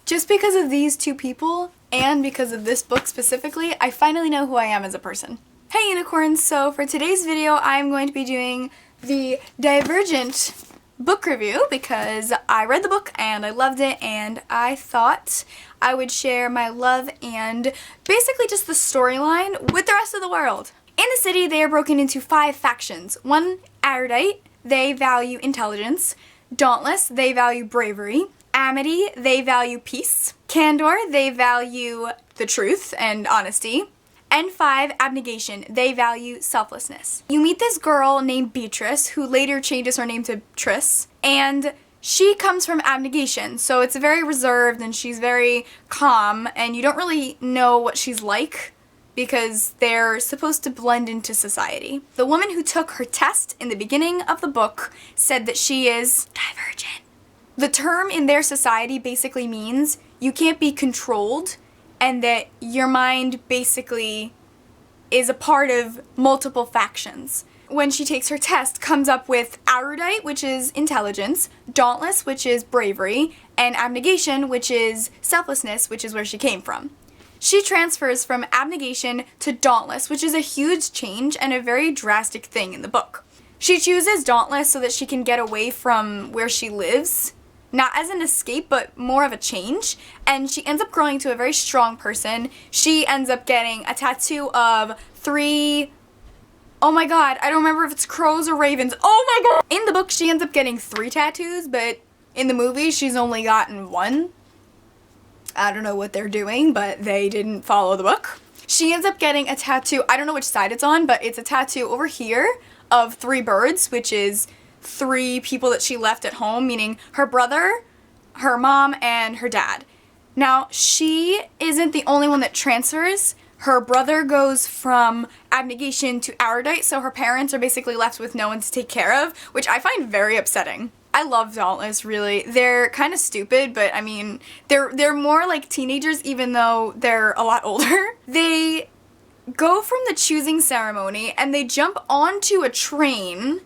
Just because of these two people, and because of this book specifically, I finally know who I am as a person. Hey unicorns, so for today's video I'm going to be doing the Divergent book review because I read the book and I loved it and I thought I would share my love and basically just the storyline with the rest of the world. In the city they are broken into 5 factions. 1, Erudite, they value intelligence. Dauntless, they value bravery. Amity, they value peace. Candor, they value the truth and honesty. And 5, Abnegation, they value selflessness. You meet this girl named Beatrice, who later changes her name to Triss, and she comes from Abnegation, so it's very reserved and she's very calm, and you don't really know what she's like because they're supposed to blend into society. The woman who took her test in the beginning of the book said that she is divergent. The term in their society basically means you can't be controlled and that your mind basically is a part of multiple factions. When she takes her test, comes up with Erudite, which is intelligence, Dauntless, which is bravery, and Abnegation, which is selflessness, which is where she came from. She transfers from Abnegation to Dauntless, which is a huge change and a very drastic thing in the book. She chooses Dauntless so that she can get away from where she lives, not as an escape, but more of a change, and she ends up growing to a very strong person. She ends up getting a tattoo of 3, oh my god, I don't remember if it's crows or ravens, oh my god! In the book she ends up getting 3 tattoos, but in the movie she's only gotten 1. I don't know what they're doing, but they didn't follow the book. She ends up getting a tattoo, I don't know which side it's on, but it's a tattoo over here of 3 birds, which is 3 people that she left at home, meaning her brother, her mom, and her dad. Now, she isn't the only one that transfers. Her brother goes from Abnegation to Erudite, so her parents are basically left with no one to take care of, which I find very upsetting. I love Dauntless, really. They're kind of stupid, but I mean, they're more like teenagers even though they're a lot older. They go from the choosing ceremony and they jump onto a train,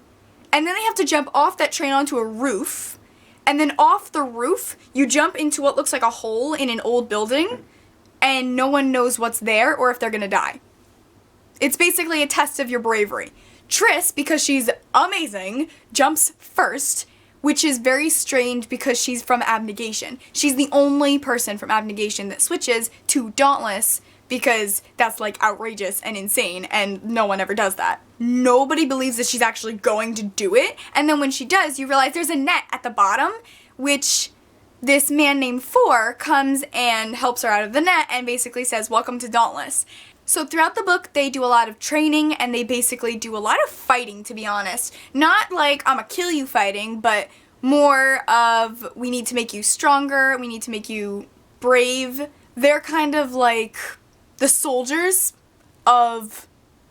and then they have to jump off that train onto a roof, and then off the roof you jump into what looks like a hole in an old building, and no one knows what's there or if they're gonna die. It's basically a test of your bravery. Triss, because she's amazing, jumps first, which is very strange because she's from Abnegation. She's the only person from Abnegation that switches to Dauntless because that's like outrageous and insane and no one ever does that. Nobody believes that she's actually going to do it, and then when she does you realize there's a net at the bottom, which this man named Four comes and helps her out of the net and basically says, "Welcome to Dauntless." So throughout the book they do a lot of training and they basically do a lot of fighting, to be honest. Not like I'ma kill you fighting, but more of we need to make you stronger, we need to make you brave. They're kind of like the soldiers of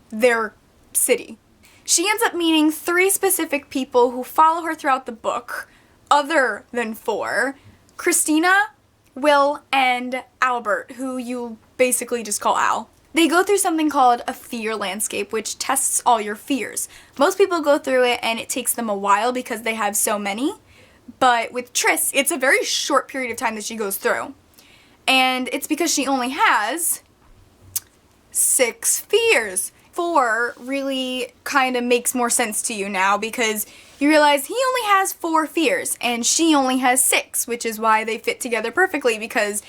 their city. She ends up meeting 3 specific people who follow her throughout the book, other than 4. Christina, Will, and Albert, who you basically just call Al. They go through something called a fear landscape, which tests all your fears. Most people go through it and it takes them a while because they have so many, but with Triss, it's a very short period of time that she goes through. And it's because she only has 6 fears. 4 really kind of makes more sense to you now because you realize he only has 4 fears and she only has 6, which is why they fit together perfectly because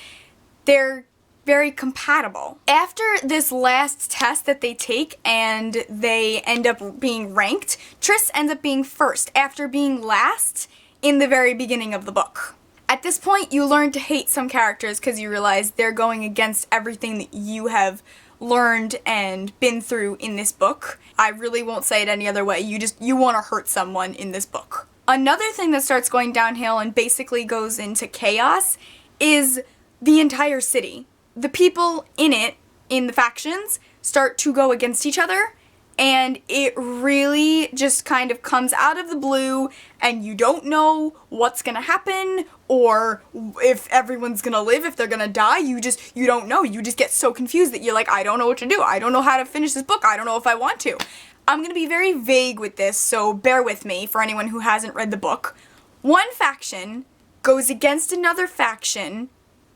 they're very compatible. After this last test that they take and they end up being ranked, Triss ends up being first after being last in the very beginning of the book. At this point you learn to hate some characters because you realize they're going against everything that you have learned and been through in this book. I really won't say it any other way. You want to hurt someone in this book. Another thing that starts going downhill and basically goes into chaos is the entire city. The people in it, in the factions, start to go against each other, and it really just kind of comes out of the blue and you don't know what's gonna happen or if everyone's gonna live, if they're gonna die. You don't know. You just get so confused that you're like, I don't know what to do. I don't know how to finish this book. I don't know if I want to. I'm gonna be very vague with this, so bear with me for anyone who hasn't read the book. One faction goes against another faction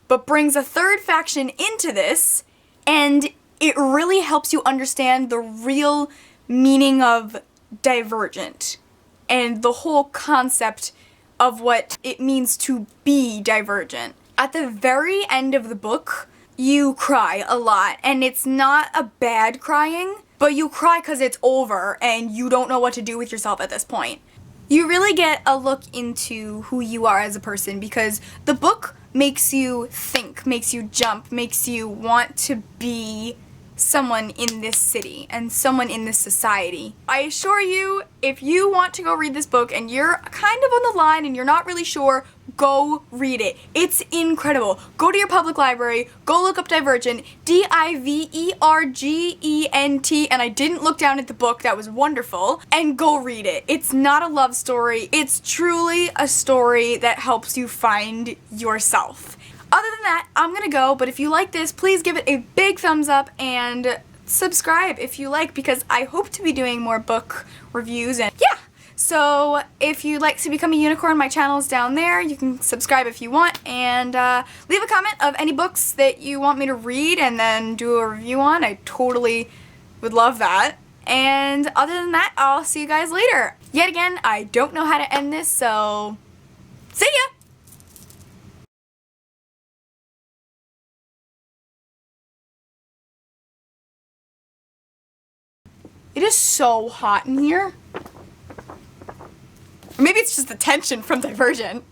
but brings a third faction into this, and it really helps you understand the real meaning of Divergent and the whole concept of what it means to be divergent. At the very end of the book, you cry a lot, and it's not a bad crying, but you cry because it's over and you don't know what to do with yourself at this point. You really get a look into who you are as a person because the book makes you think, makes you jump, makes you want to be someone in this city and someone in this society. I assure you, if you want to go read this book and you're kind of on the line and you're not really sure, go read it. It's incredible. Go to your public library, go look up Divergent, Divergent, and I didn't look down at the book, that was wonderful, and go read it. It's not a love story, it's truly a story that helps you find yourself. Other than that, I'm gonna go, but if you like this, please give it a big thumbs up and subscribe if you like, because I hope to be doing more book reviews, and yeah! So if you'd like to become a unicorn, my channel's down there. You can subscribe if you want, and leave a comment of any books that you want me to read and then do a review on. I totally would love that. And other than that, I'll see you guys later. Yet again, I don't know how to end this, so see ya! It is so hot in here. Or maybe it's just the tension from Divergent.